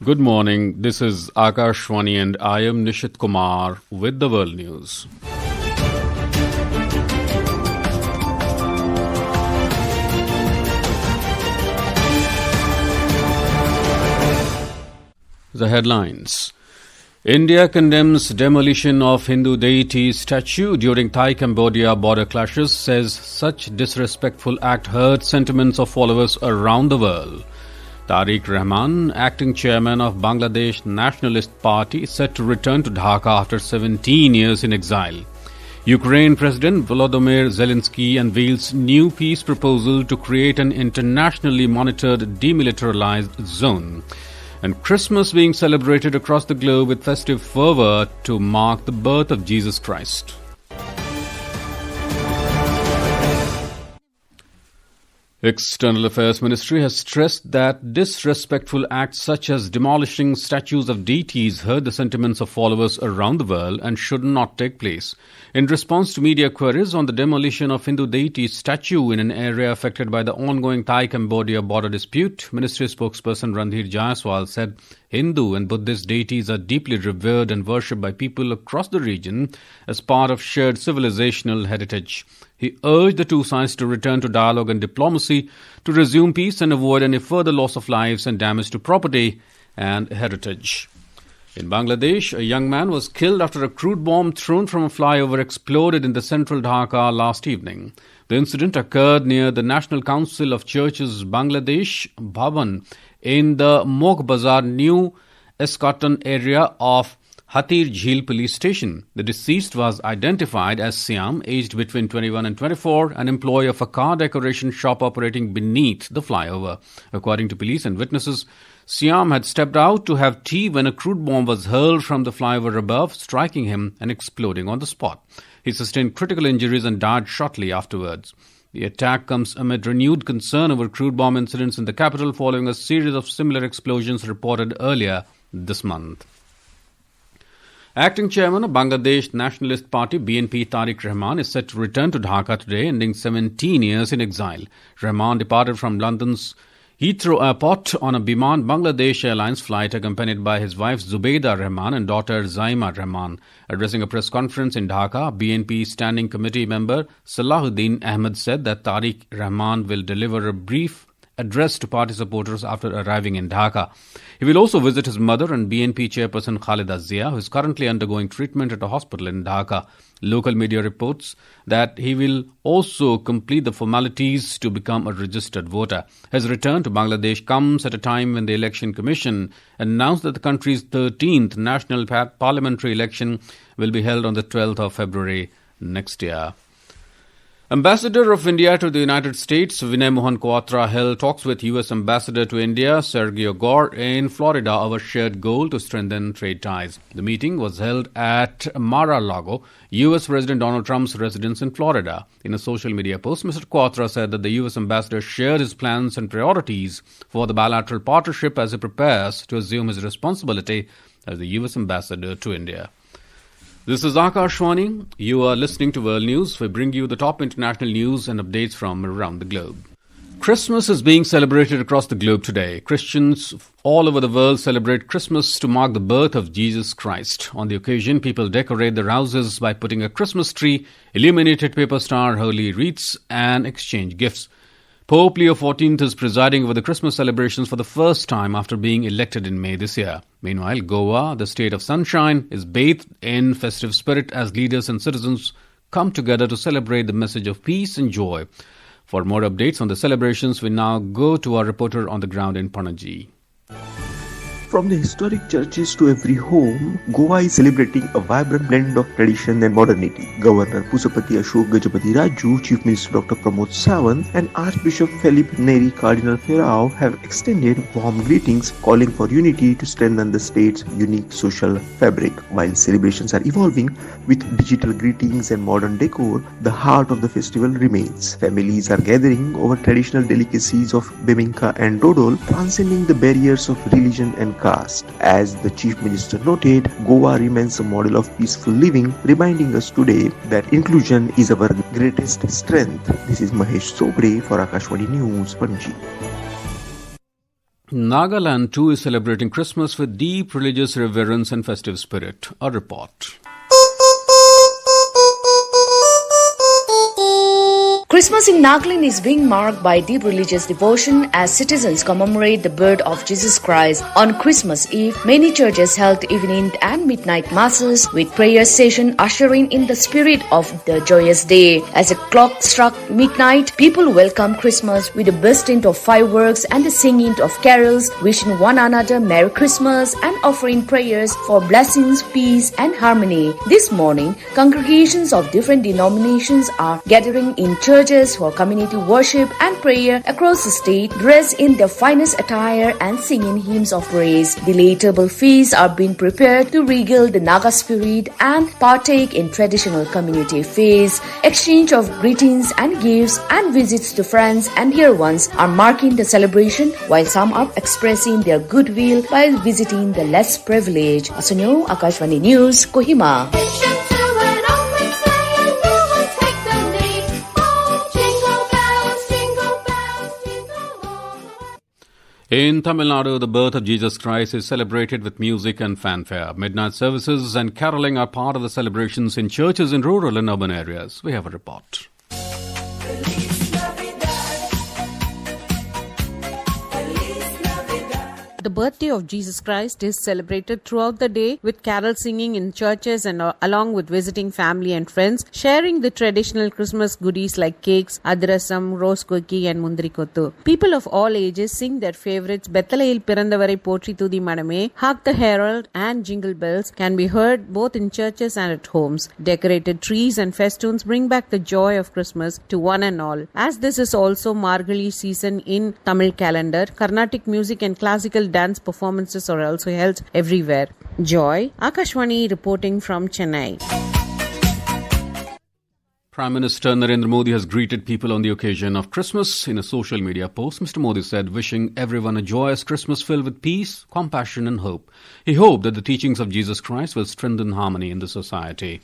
Good morning. This is Akashwani and I am Nishit Kumar with the World News. The headlines. India condemns demolition of Hindu deity statue during Thai-Cambodia border clashes, says such disrespectful act hurts sentiments of followers around the world. Tariq Rahman, acting chairman of Bangladesh Nationalist Party, is set to return to Dhaka after 17 years in exile. Ukraine President Volodymyr Zelensky unveils new peace proposal to create an internationally monitored demilitarized zone. And Christmas being celebrated across the globe with festive fervor to mark the birth of Jesus Christ. External Affairs Ministry has stressed that disrespectful acts such as demolishing statues of deities hurt the sentiments of followers around the world and should not take place. In response to media queries on the demolition of Hindu deity statue in an area affected by the ongoing Thai-Cambodia border dispute, Ministry spokesperson Randhir Jaiswal said Hindu and Buddhist deities are deeply revered and worshipped by people across the region as part of shared civilizational heritage. He urged the two sides to return to dialogue and diplomacy to resume peace and avoid any further loss of lives and damage to property and heritage. In Bangladesh, a young man was killed after a crude bomb thrown from a flyover exploded in the central Dhaka last evening. The incident occurred near the National Council of Churches Bangladesh Bhavan in the Mok Bazar New Escotton area of Hatir Jheel police station. The deceased was identified as Siam, aged between 21 and 24, an employee of a car decoration shop operating beneath the flyover. According to police and witnesses, Siam had stepped out to have tea when a crude bomb was hurled from the flyover above, striking him and exploding on the spot. He sustained critical injuries and died shortly afterwards. The attack comes amid renewed concern over crude bomb incidents in the capital following a series of similar explosions reported earlier this month. Acting chairman of Bangladesh Nationalist Party BNP Tariq Rahman is set to return to Dhaka today, ending 17 years in exile. Rahman departed from London's Heathrow Airport on a Biman Bangladesh Airlines flight accompanied by his wife Zubaida Rahman and daughter Zaima Rahman. Addressing a press conference in Dhaka, BNP Standing Committee member Salahuddin Ahmed said that Tariq Rahman will deliver a brief address to party supporters after arriving in Dhaka. He will also visit his mother and BNP chairperson Khalida Zia, who is currently undergoing treatment at a hospital in Dhaka. Local media reports that he will also complete the formalities to become a registered voter. His return to Bangladesh comes at a time when the Election Commission announced that the country's 13th national parliamentary election will be held on the 12th of February next year. Ambassador of India to the United States, Vinay Mohan Kwatra, held talks with U.S. Ambassador to India, Sergio Gore, in Florida over shared goal to strengthen trade ties. The meeting was held at Mar-a-Lago, U.S. President Donald Trump's residence in Florida. In a social media post, Mr. Kwatra said that the U.S. Ambassador shared his plans and priorities for the bilateral partnership as he prepares to assume his responsibility as the U.S. Ambassador to India. This is Akashwani. You are listening to World News. We bring you the top international news and updates from around the globe. Christmas is being celebrated across the globe today. Christians all over the world celebrate Christmas to mark the birth of Jesus Christ. On the occasion, people decorate their houses by putting a Christmas tree, illuminated paper star, holy wreaths, and exchange gifts. Pope Leo XIV is presiding over the Christmas celebrations for the first time after being elected in May this year. Meanwhile, Goa, the state of sunshine, is bathed in festive spirit as leaders and citizens come together to celebrate the message of peace and joy. For more updates on the celebrations, we now go to our reporter on the ground in Panaji. From the historic churches to every home, Goa is celebrating a vibrant blend of tradition and modernity. Governor Pusapati Ashok Gajapati Raju, Chief Minister Dr. Pramod Sawant, and Archbishop Felipe Neri Cardinal Ferrao have extended warm greetings, calling for unity to strengthen the state's unique social fabric. While celebrations are evolving with digital greetings and modern decor, the heart of the festival remains. Families are gathering over traditional delicacies of bebinka and dodol, transcending the barriers of religion and caste. As the Chief Minister noted, Goa remains a model of peaceful living, reminding us today that inclusion is our greatest strength. This is Mahesh Sobre for Akashwani News, Panji. Nagaland too is celebrating Christmas with deep religious reverence and festive spirit. A report. Christmas in Nagaland is being marked by deep religious devotion as citizens commemorate the birth of Jesus Christ. On Christmas Eve, many churches held evening and midnight masses with prayer session ushering in the spirit of the joyous day. As the clock struck midnight, people welcomed Christmas with a bursting of fireworks and the singing of carols, wishing one another Merry Christmas and offering prayers for blessings, peace and harmony. This morning, congregations of different denominations are gathering in churches for community worship and prayer across the state, dressed in their finest attire and singing hymns of praise. Delectable feasts are being prepared to regale the Naga spirit and partake in traditional community feasts. Exchange of greetings and gifts and visits to friends and dear ones are marking the celebration, while some are expressing their goodwill by visiting the less privileged. Asunyo, Akashvani News, Kohima. In Tamil Nadu, the birth of Jesus Christ is celebrated with music and fanfare. Midnight services and caroling are part of the celebrations in churches in rural and urban areas. We have a report. The birthday of Jesus Christ is celebrated throughout the day with carol singing in churches and along with visiting family and friends, sharing the traditional Christmas goodies like cakes, adrasam, rose cookie and mundrikottu. People of all ages sing their favorites Bethalel Pirandavarai Potri Thudi Madame, Hark the Herald and Jingle Bells can be heard both in churches and at homes. Decorated trees and festoons bring back the joy of Christmas to one and all. As this is also Margali season in Tamil calendar, Carnatic music and classical dance performances are also held everywhere. Joy, Akashvani reporting from Chennai. Prime Minister Narendra Modi has greeted people on the occasion of Christmas. In a social media post, Mr. Modi said, wishing everyone a joyous Christmas filled with peace, compassion and hope. He hoped that the teachings of Jesus Christ will strengthen harmony in the society.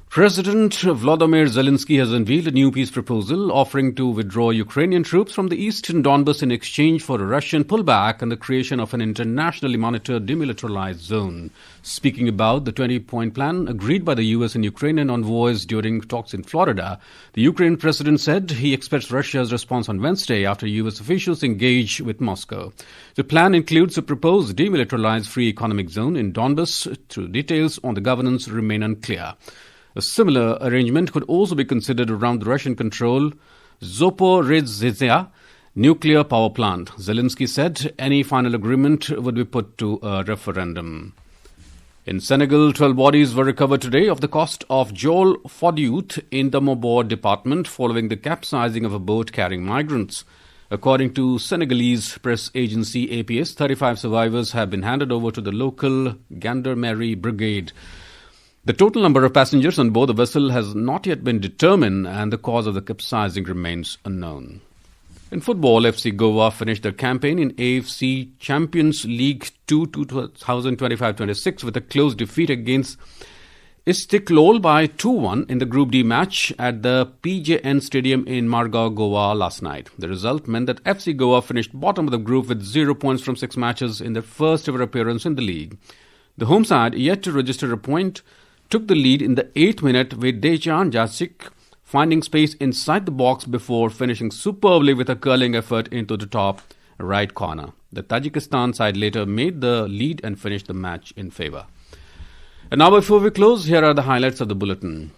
President Volodymyr Zelensky has unveiled a new peace proposal offering to withdraw Ukrainian troops from the eastern Donbas in exchange for a Russian pullback and the creation of an internationally monitored demilitarized zone. Speaking about the 20-point plan agreed by the US and Ukrainian envoys during talks in Florida, the Ukraine president said he expects Russia's response on Wednesday after US officials engage with Moscow. The plan includes a proposed demilitarized free economic zone in Donbas. Details on the governance remain unclear. A similar arrangement could also be considered around the Russian-controlled Zaporizhzhia nuclear power plant. Zelensky said any final agreement would be put to a referendum. In Senegal, 12 bodies were recovered today of the coast of Joal Fadiouth in the Mobor department following the capsizing of a boat carrying migrants. According to Senegalese press agency APS, 35 survivors have been handed over to the local Gendarmerie Brigade. The total number of passengers on board the vessel has not yet been determined and the cause of the capsizing remains unknown. In football, FC Goa finished their campaign in AFC Champions League 2 2025-26 with a close defeat against Istiklol by 2-1 in the Group D match at the PJN Stadium in Margao, Goa last night. The result meant that FC Goa finished bottom of the group with 0 points from 6 matches in their first ever appearance in the league. The home side, yet to register a point, took the lead in the 8th minute with Dejan Jasic finding space inside the box before finishing superbly with a curling effort into the top right corner. The Tajikistan side later made the lead and finished the match in favour. And now before we close, here are the highlights of the bulletin.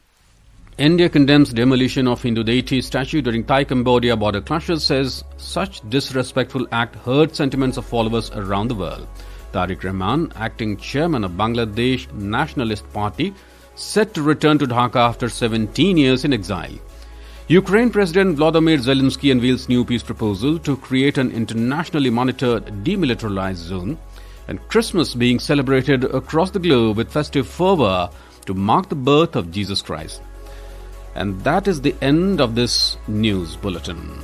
India condemns demolition of Hindu deity statue during Thai-Cambodia border clashes, says such disrespectful act hurt sentiments of followers around the world. Tariq Rahman, acting chairman of Bangladesh Nationalist Party, set to return to Dhaka after 17 years in exile. Ukraine President Volodymyr Zelensky unveils new peace proposal to create an internationally monitored demilitarized zone, and Christmas being celebrated across the globe with festive fervor to mark the birth of Jesus Christ. And that is the end of this news bulletin.